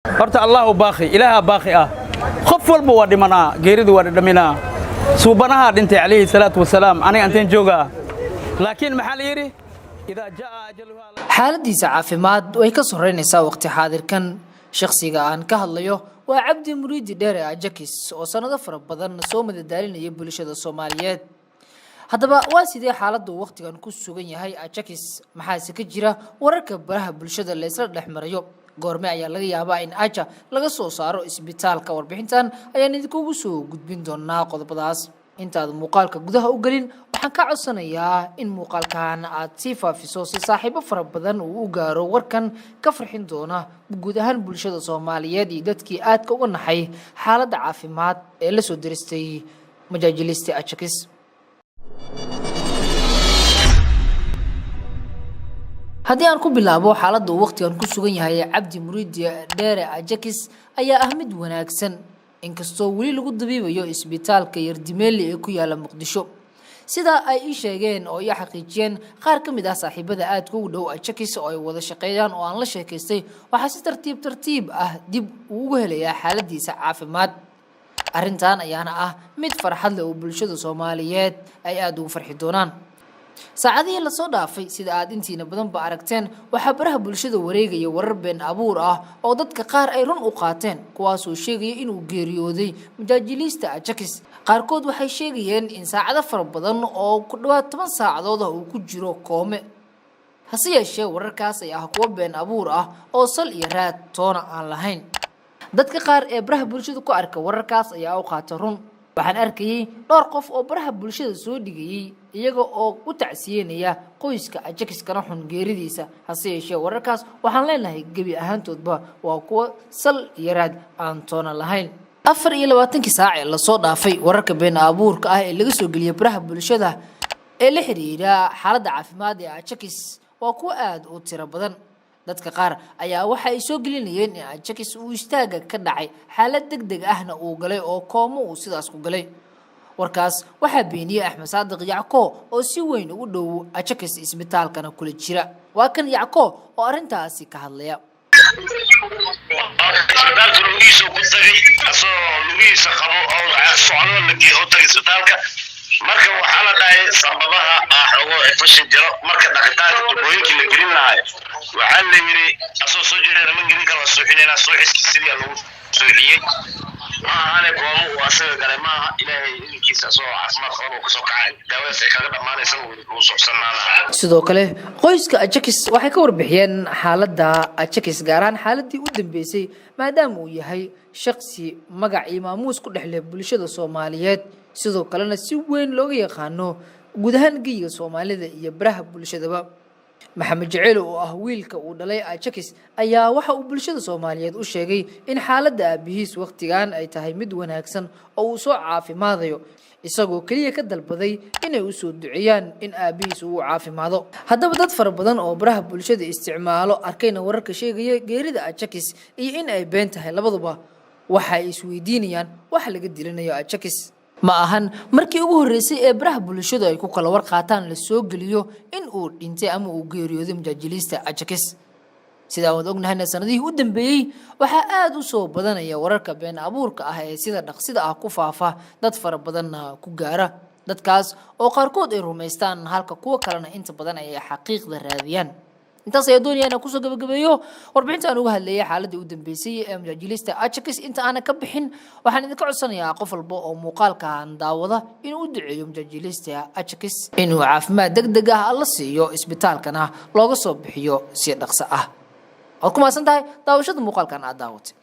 horta Allahu baaqi ilaaha baaqi ah qof walba waa dhimanaa geeridu waa dhaminaa suubanaha dhintay calayhi salaatu wasalaam aniga anteen jooga laakiin maxaa la yiri ida jaa ajaluha xaaladiisa caafimaad way ka soreynaysaa waqti xaadirkan shakhsiga aan ka hadlayo waa Cabdi Muriidi Dheere Ajakis oo sanado fara badan soo madadaalinaya bulshada Soomaaliyeed haddaba waa sidee xaaladdu waqtigan ku sugan yahay Ajakis maxaa ka jira wararka baraha bulshada la isla dhexmarayo goorme ayaa laga yaabaa in Aja laga soo saaro isbitaalka warbixintan ayaan idinku soo gudbin doonaa qodobadaas intaad muuqaalka gudaha u galin waxaan ka codsanayaa in muuqaalkan aad si faafiso si saaxiibo fara badan uu u gaaro warkan ka farxin doona guud ahaan bulshada Soomaaliyeed iyo dadkii aadka uga naxay xaaladda caafimaad ee la soo diristay majaajilista Ajakis haddii aan ku bilaabo xaaladda waqtigan ku sugan yahay Cabdi Muriidi Dheere Ajakis ayaa ah mid wanaagsan inkastoo wali lagu dabiibayo isbitaalka Yardimeeli ee ku yaala Muqdisho sida ay sheegeen oo ay xaqiijiyeen qaar ka mid ah saaxiibada aadka ugu dhow Ajakis oo ay wada shaqeeyaan oo aan la sheekaystay waxa si tartiib ah dib ugu helaya xaaladiisa caafimaad arrintan ayaana ah mid farxad leh oo bulshada Soomaaliyeed ay aad ugu farxi doonaan saacadihii la soo dhaafay sida aad intiina badan ba aragteen waxa baraha bulshada wareegaya warar been abuur ah oo dadka qaar ay run u qaateen kuwaas oo sheegaya inuu geeriyooday majaajilista Ajakis qaarkood waxay sheegayeen in saacado fara badan oo ku dhawaad 10 saacadood uu ku jiro koome hase yeeshee wararkaas ay ah kuwa been abuur ah oo sal iyo raad toona aan lahayn dadka qaar ee baraha bulshada ku arka wararkaas ayaa u qaata run waxaan arkayay dhowr qof oo baraha bulshada soo dhigayay iyaga oo u tacsiyenaya qoyska Ajakis kana xun geeridiisa hase yeeshee wararkaas waxaan leenahay gabi ahaantoodba waa kuwa sal iyo raad aan toona lahayn 24 saac ee la soo dhaafay wararka been abuurka ah ee laga soo galiyay baraha bulshada ee la xiriira xaaladda caafimaad ee Ajakis waa kuwa aad u tiro badan dadka qaar ayaa waxa ay soo gelinayeen in Ajakis uu istaaga ka dhacay xaalad degdeg ahna uu galay oo koomo uu sidaas ku galay warkaas waxa beeniyay Axmed Saadiq Yacko oo si weyn ugu dhow Ajakis isbitaalkana kula jira waa kan Yacko oo arintaasi ka hadlaya isbitaalka lugiisa ku tagay asoo lugiisa qabo oo socdo la geeyo isbitaalka marka waxa la dhahay sababaha xogo fashin jiro marka dhaqitaanka tubooyinkii la gelin lahaa waxa la yiri asoo soo jeedana ma gelin karo suuxinayna suuxis sidii lagu suuxiyay ma ahane koomo wasaga galay ma ilaahay inkiisa soo caafimaad qabo ku soo kacay daawada ay kaga dhamaanaysa uu socsanaana sidoo kale qoyska Ajakis waxay ka warbixiyeen xaaladda Ajakis gaar ahaan xaaladii u dambeysay maadaama uu yahay shakhsi magac iyo maamuus ku dhexleh bulshada Soomaaliyeed sidoo kalena si weyn looga yaqaano guud ahaan geeyiga Soomaalida iyo baraha bulshadaba Maxamed Jaceyl oo ah wiilka uu dhalay Ajakis ayaa waxa uu bulshada Soomaaliyeed u sheegay in xaaladda aabihiis waqtigan ay tahay mid wanaagsan oo uu soo caafimaadayo isagoo kaliya ka dalbaday inay u soo duceeyaan in aabihiis uu caafimaado haddaba dad fara badan oo baraha bulshada isticmaalo arkayna wararka sheegaya geerida Ajakis iyo in ay been tahay labaduba waxa ay isweydiinayaan wax laga dilanayo Ajakis ma ahan markii ugu horeysay ee baraha bulshada ay ku kala war qaataan la soo geliyo in uu dhintay ama uu geeriyooday majaajilista Ajakis sida wad ognahay sanadihii u dambeeyay waxa aad u soo badanaya wararka been abuurka ah ee sida dhaqsida ah ku faafa dad fara badan ku gaara dadkaas oo qaarkood ay rumaystaan halka kuwa kalena inta badan ay xaqiiqda raadiyaan intaas ay doonayaan ku soo gabagabeeyo warbixinta aan uga hadlayay xaaladii u dambeysay ee majaajilista Ajakis inta aan ka bixin waxaan idinka codsanayaa qof walba oo muuqaalkan daawada inuu u duceeyo majaajilista Ajakis inuu caafimaad degdeg ah la siiyo isbitaalkana looga soo bixiyo si dhaqso ah. Aad ku maasantahay daawashada muuqaalkan aad daawatay.